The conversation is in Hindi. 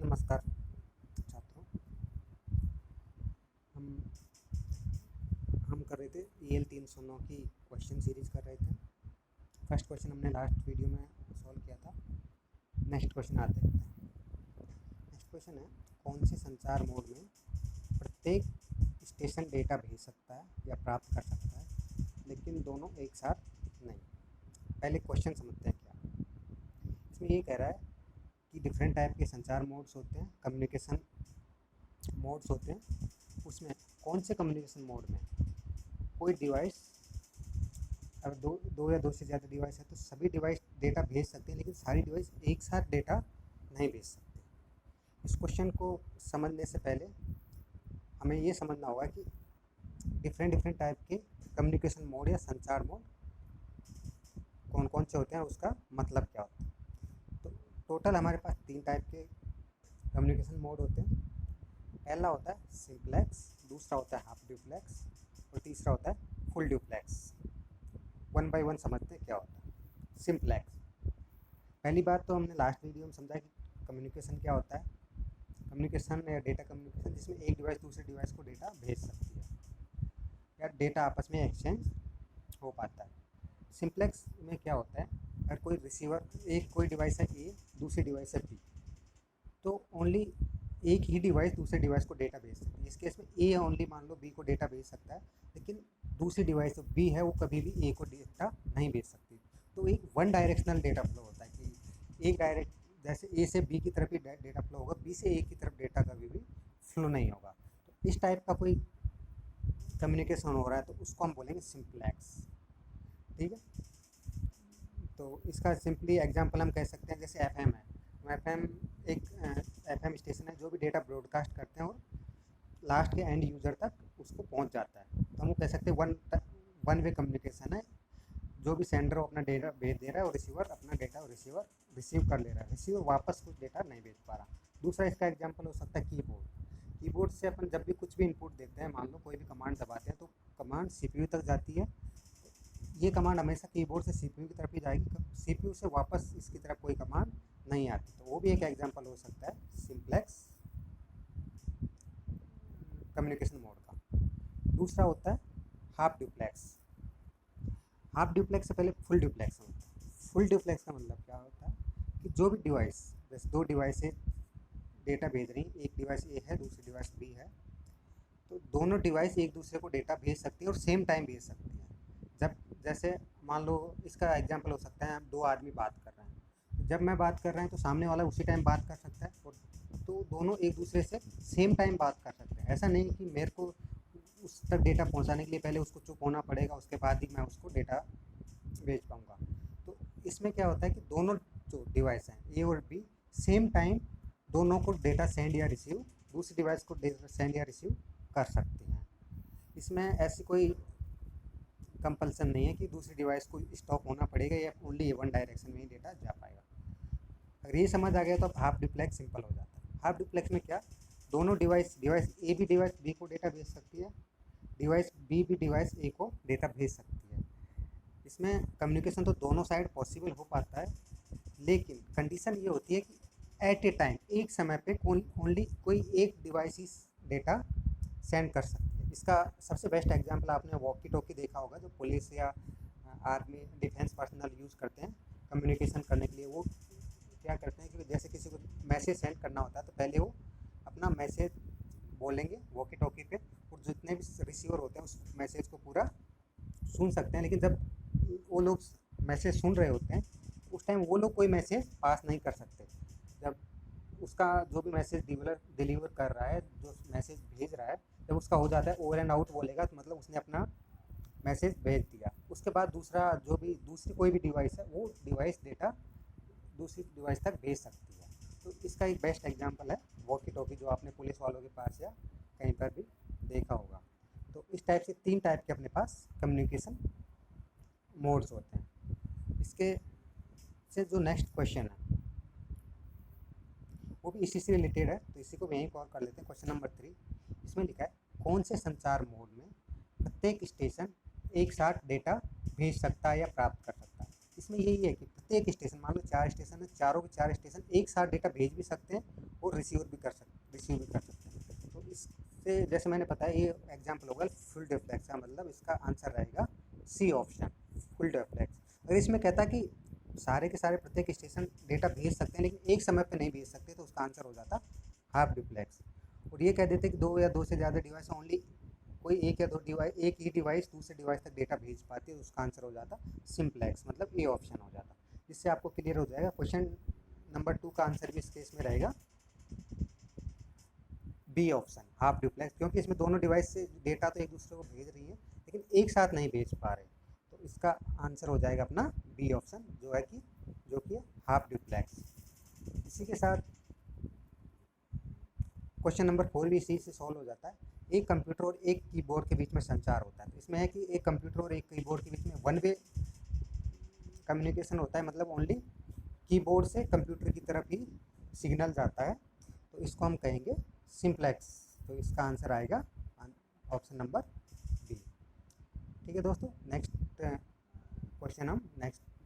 नमस्कार छात्रों। हम हम कर रहे थे EL 309 की क्वेश्चन सीरीज कर रहे थे। फर्स्ट क्वेश्चन हमने लास्ट वीडियो में सॉल्व किया था। नेक्स्ट क्वेश्चन आते हैं। नेक्स्ट क्वेश्चन है, कौन से संचार मोड में प्रत्येक स्टेशन डेटा भेज सकता है या प्राप्त कर सकता है, लेकिन दोनों एक साथ नहीं। पहले क्वेश्चन समझते हैं क्या। इसमें ये कह रहा है कि डिफरेंट टाइप के संचार मोड्स होते हैं, कम्युनिकेशन मोड्स होते हैं। उसमें कौन से कम्युनिकेशन मोड में कोई डिवाइस, अगर दो या दो से ज़्यादा डिवाइस है तो सभी डिवाइस डेटा भेज सकते हैं, लेकिन सारी डिवाइस एक साथ डेटा नहीं भेज सकते। इस क्वेश्चन को समझने से पहले हमें ये समझना होगा कि डिफरेंट टाइप के कम्युनिकेशन मोड या संचार मोड कौन कौन से होते हैं, उसका मतलब क्या होता है। तो टोटल हमारे पास 3 टाइप के कम्युनिकेशन मोड होते हैं। पहला होता है सिंप्लेक्स, दूसरा होता है हाफ ड्यूप्लेक्स और तीसरा होता है full duplex. One by one समझते हैं क्या होता है। सिंप्लेक्स, पहली बात तो हमने लास्ट वीडियो में समझा कि कम्युनिकेशन क्या होता है। कम्युनिकेशन या डेटा कम्युनिकेशन, जिसमें एक डिवाइस दूसरे डिवाइस को डेटा भेज सकती है या डेटा आपस में एक्सचेंज हो पाता है। सिंप्लेक्स में क्या होता है, अगर कोई रिसीवर, एक कोई डिवाइस है ए, दूसरी डिवाइस है बी, तो ओनली एक ही डिवाइस दूसरे डिवाइस को डेटा भेज सकती है। इस केस में ए ओनली मान लो बी को डेटा भेज सकता है, लेकिन दूसरी डिवाइस जो बी है वो कभी भी ए को डेटा नहीं भेज सकती। तो एक वन डायरेक्शनल डेटा फ्लो होता है कि एक डायरेक्ट, जैसे ए से बी की तरफ ही डेटा फ्लो होगा, बी से ए की तरफ डेटा कभी भी फ्लो नहीं होगा। तो इस टाइप का कोई कम्युनिकेशन हो रहा है तो उसको हम बोलेंगे सिंप्लेक्स। ठीक है, तो इसका सिंपली एग्जांपल हम कह सकते हैं, जैसे FM है। FM एक FM स्टेशन है जो भी डेटा ब्रॉडकास्ट करते हैं और लास्ट के एंड यूज़र तक उसको पहुंच जाता है। तो हम कह सकते हैं वन वे कम्युनिकेशन है। जो भी सेंडर अपना डेटा भेज दे रहा है और रिसीवर अपना डेटा रिसीव कर ले रहा है। रिसीवर वापस कुछ डेटा नहीं भेज पा रहा। दूसरा इसका एग्जांपल हो सकता है कीबोर्ड। कीबोर्ड से अपन जब भी कुछ भी इनपुट देते हैं, मान लो कोई भी कमांड दबाते हैं, तो कमांड CPU तक जाती है। ये कमांड हमेशा कीबोर्ड से CPU की तरफ ही जाएगी, CPU से वापस इसकी तरफ कोई कमांड नहीं आती। तो वो भी एक एग्जांपल हो सकता है सिंप्लेक्स कम्युनिकेशन मोड का। दूसरा होता है हाफ ड्यूप्लेक्स। हाफ ड्यूप्लेक्स से पहले फुल ड्यूप्लेक्स होता है। फुल ड्यूप्लेक्स का मतलब क्या होता है कि जो भी डिवाइस, जैसे दो डिवाइसें डेटा भेज रही, एक डिवाइस ए है दूसरी डिवाइस बी है, तो दोनों डिवाइस एक दूसरे को डेटा भेज सकती है और सेम टाइम भेज सकती है। जब जैसे मान लो इसका एग्जांपल हो सकता है, दो आदमी बात कर रहे हैं, जब मैं बात कर रहा हूँ तो सामने वाला उसी टाइम बात कर सकता है, और तो दोनों एक दूसरे से सेम टाइम बात कर सकते हैं। ऐसा नहीं कि मेरे को उस तक डेटा पहुंचाने के लिए पहले उसको चुप होना पड़ेगा, उसके बाद ही मैं उसको डेटा भेज पाऊँगा। तो इसमें क्या होता है कि दोनों जो डिवाइस हैं ए और बी, सेम टाइम दोनों को डेटा सेंड या रिसीव, दूसरी डिवाइस को डेटा सेंड या रिसीव कर सकती हैं। इसमें ऐसी कोई कंपल्सन नहीं है कि दूसरी डिवाइस को स्टॉप होना पड़ेगा या ओनली वन डायरेक्शन में ही डेटा जा पाएगा। अगर ये समझ आ गया तो अब हाफ ड्यूप्लेक्स सिंपल हो जाता है। हाफ ड्यूप्लेक्स में क्या, दोनों डिवाइस ए भी डिवाइस बी को डेटा भेज सकती है, डिवाइस बी भी डिवाइस ए को डेटा भेज सकती है। इसमें कम्युनिकेशन तो दोनों साइड पॉसिबल हो पाता है, लेकिन कंडीशन ये होती है कि एट ए टाइम, एक समय पे ओनली कोई एक डिवाइस ही डेटा सेंड कर सकती है। इसका सबसे बेस्ट एग्जांपल आपने वॉकी टॉकी देखा होगा, जो पुलिस या आर्मी डिफेंस पर्सनल यूज़ करते हैं कम्युनिकेशन करने के लिए। वो क्या करते हैं कि जैसे किसी को मैसेज सेंड करना होता है तो पहले वो अपना मैसेज बोलेंगे वॉकी टॉकी पे, और जितने भी रिसीवर होते हैं उस मैसेज को पूरा सुन सकते हैं। लेकिन जब वो लोग मैसेज सुन रहे होते हैं उस टाइम वो लोग कोई मैसेज पास नहीं कर सकते। जब उसका जो भी मैसेज डिलीवर कर रहा है, जो मैसेज भेज रहा है, जब उसका हो जाता है ओवर एंड आउट बोलेगा, तो मतलब उसने अपना मैसेज भेज दिया। उसके बाद दूसरी कोई भी डिवाइस है वो डिवाइस डेटा दूसरी डिवाइस तक भेज सकती है। तो इसका एक बेस्ट एग्जांपल है वॉकी टॉकी, जो आपने पुलिस वालों के पास या कहीं पर भी देखा होगा। तो इस टाइप से 3 टाइप के अपने पास कम्युनिकेशन मोड्स होते हैं। इसके से जो नेक्स्ट क्वेश्चन है वो भी इसी से रिलेटेड है, तो इसी को भी यहीं कवर कर लेते हैं। क्वेश्चन नंबर 3 इसमें लिखा है, कौन से संचार मोड में प्रत्येक स्टेशन एक साथ डेटा भेज सकता है या प्राप्त कर सकता है। इसमें यही है कि प्रत्येक स्टेशन, मान लो 4 स्टेशन है, चारों के 4 स्टेशन एक साथ डेटा भेज भी सकते हैं और रिसीव भी कर सकते हैं। तो इससे जैसे मैंने बताया ये एग्जाम्पल होगा फुल डुप्लेक्स का, मतलब इसका आंसर रहेगा सी ऑप्शन, फुल डुप्लेक्स। अगर इसमें कहता कि सारे के सारे प्रत्येक स्टेशन डेटा भेज सकते हैं लेकिन एक समय पे नहीं भेज सकते, तो उसका आंसर हो जाता हाफ डुप्लेक्स। और ये कह देते कि 2 या 2 से ज़्यादा डिवाइस ओनली, कोई एक या दो डिवाइस, एक ही डिवाइस दूसरे डिवाइस तक डेटा भेज पाती है, तो उसका आंसर हो जाता सिंप्लेक्स, मतलब ए ऑप्शन हो जाता। इससे आपको क्लियर हो जाएगा। क्वेश्चन नंबर 2 का आंसर भी इस केस में रहेगा बी ऑप्शन, हाफ डुप्लेक्स, क्योंकि इसमें दोनों डिवाइस से डेटा तो एक दूसरे को भेज रही है लेकिन एक साथ नहीं भेज पा रहे, तो इसका आंसर हो जाएगा अपना बी ऑप्शन, जो कि हाफ डुप्लेक्स। इसी के साथ क्वेश्चन नंबर 4 भी इसी से सॉल्व हो जाता है। एक कंप्यूटर और एक कीबोर्ड के बीच में संचार होता है। तो इसमें है कि एक कंप्यूटर और एक कीबोर्ड के बीच में वन वे कम्युनिकेशन होता है, मतलब ओनली कीबोर्ड से कंप्यूटर की तरफ ही सिग्नल जाता है, तो इसको हम कहेंगे सिंप्लेक्स। तो इसका आंसर आएगा ऑप्शन नंबर बी। ठीक है दोस्तों, नेक्स्ट क्वेश्चन हम नेक्स्ट